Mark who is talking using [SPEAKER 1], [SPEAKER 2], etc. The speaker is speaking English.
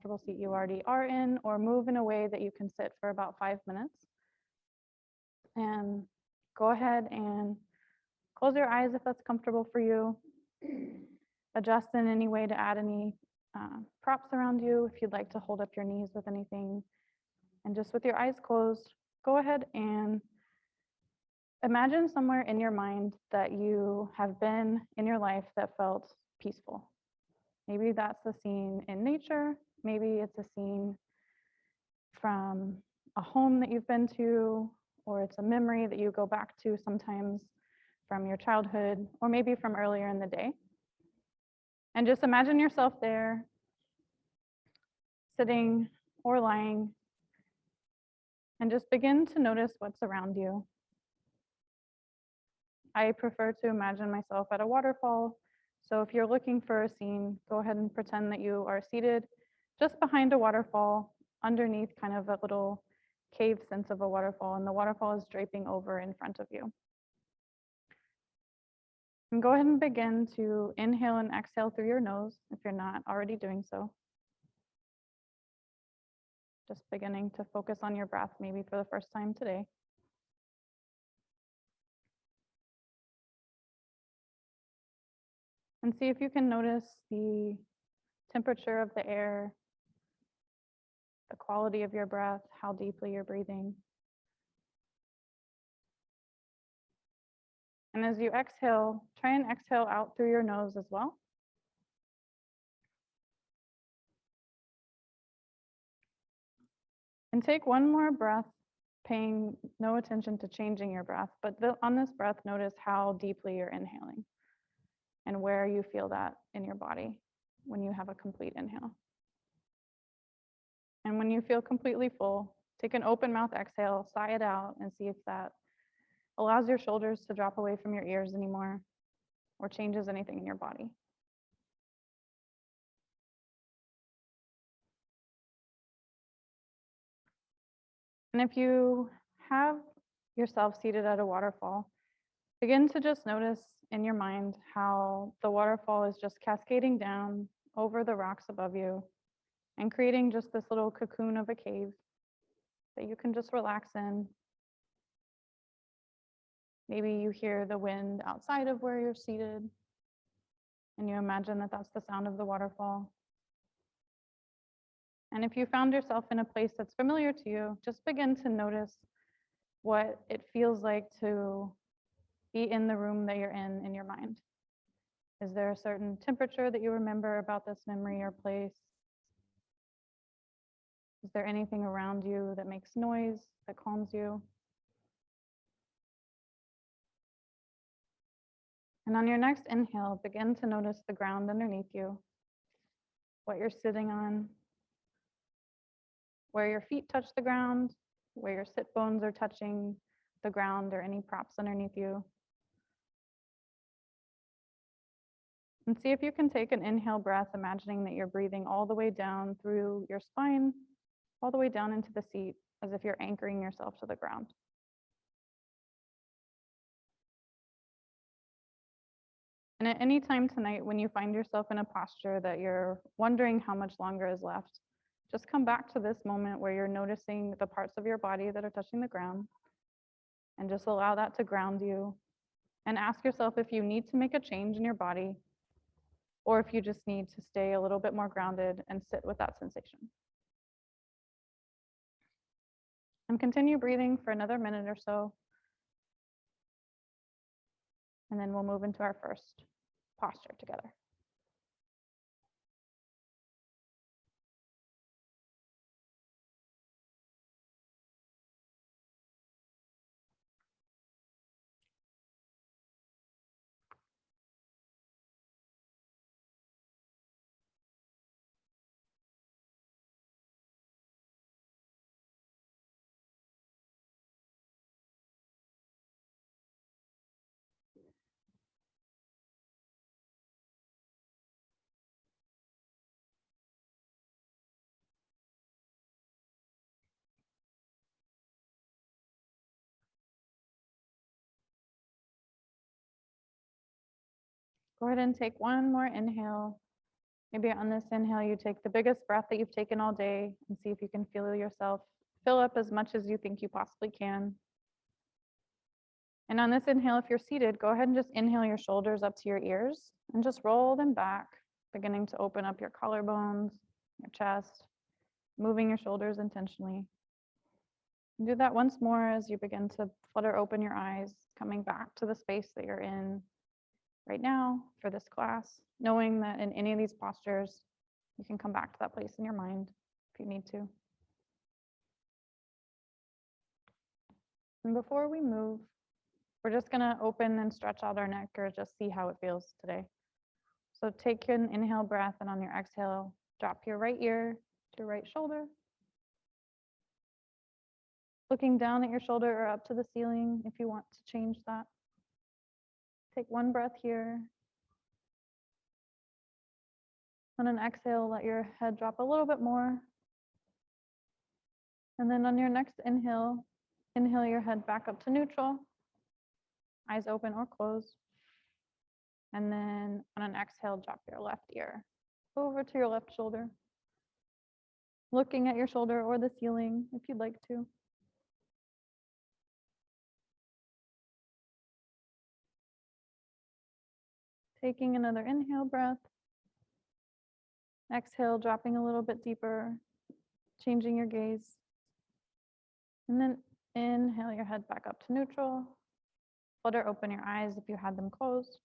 [SPEAKER 1] comfortable seat you already are in, or move in a way that you can sit for about 5 minutes. And go ahead and close your eyes if that's comfortable for you. Adjust in any way to add any props around you if you'd like to hold up your knees with anything. And just with your eyes closed, go ahead and imagine somewhere in your mind that you have been in your life that felt peaceful. Maybe that's a scene in nature. Maybe it's a scene from a home that you've been to, or it's a memory that you go back to sometimes from your childhood, or maybe from earlier in the day. And just imagine yourself there, sitting or lying, and just begin to notice what's around you. I prefer to imagine myself at a waterfall. So if you're looking for a scene, go ahead and pretend that you are seated just behind a waterfall, underneath kind of a little cave sense of a waterfall, and the waterfall is draping over in front of you. And go ahead and begin to inhale and exhale through your nose if you're not already doing so. Just beginning to focus on your breath, maybe for the first time today. And see if you can notice the temperature of the air, the quality of your breath, how deeply you're breathing. And as you exhale, try and exhale out through your nose as well. And take one more breath, paying no attention to changing your breath, but on this breath, notice how deeply you're inhaling and where you feel that in your body when you have a complete inhale. And when you feel completely full, take an open mouth exhale, sigh it out, and see if that allows your shoulders to drop away from your ears anymore or changes anything in your body. And if you have yourself seated at a waterfall, begin to just notice in your mind how the waterfall is just cascading down over the rocks above you and creating just this little cocoon of a cave that you can just relax in. Maybe you hear the wind outside of where you're seated, and you imagine that that's the sound of the waterfall. And if you found yourself in a place that's familiar to you, just begin to notice what it feels like to be in the room that you're in your mind. Is there a certain temperature that you remember about this memory or place? Is there anything around you that makes noise, that calms you? And on your next inhale, begin to notice the ground underneath you, what you're sitting on, where your feet touch the ground, where your sit bones are touching the ground or any props underneath you. And see if you can take an inhale breath, imagining that you're breathing all the way down through your spine, all the way down into the seat, as if you're anchoring yourself to the ground. And at any time tonight, when you find yourself in a posture that you're wondering how much longer is left, just come back to this moment where you're noticing the parts of your body that are touching the ground, and just allow that to ground you. And ask yourself if you need to make a change in your body, or if you just need to stay a little bit more grounded and sit with that sensation. And continue breathing for another minute or so. And then we'll move into our first posture together. Go ahead and take one more inhale. Maybe on this inhale, you take the biggest breath that you've taken all day and see if you can feel yourself fill up as much as you think you possibly can. And on this inhale, if you're seated, go ahead and just inhale your shoulders up to your ears and just roll them back, beginning to open up your collarbones, your chest, moving your shoulders intentionally. And do that once more as you begin to flutter open your eyes, coming back to the space that you're in right now for this class, knowing that in any of these postures, you can come back to that place in your mind if you need to. And before we move, we're just going to open and stretch out our neck or just see how it feels today. So take an inhale breath, and on your exhale, drop your right ear to your right shoulder. Looking down at your shoulder or up to the ceiling if you want to change that. Take one breath here. On an exhale, let your head drop a little bit more. And then on your next inhale, inhale your head back up to neutral, eyes open or closed. And then on an exhale, drop your left ear over to your left shoulder. Looking at your shoulder or the ceiling if you'd like to. Taking another inhale breath. Exhale, dropping a little bit deeper, changing your gaze. And then inhale your head back up to neutral. Flutter open your eyes if you had them closed.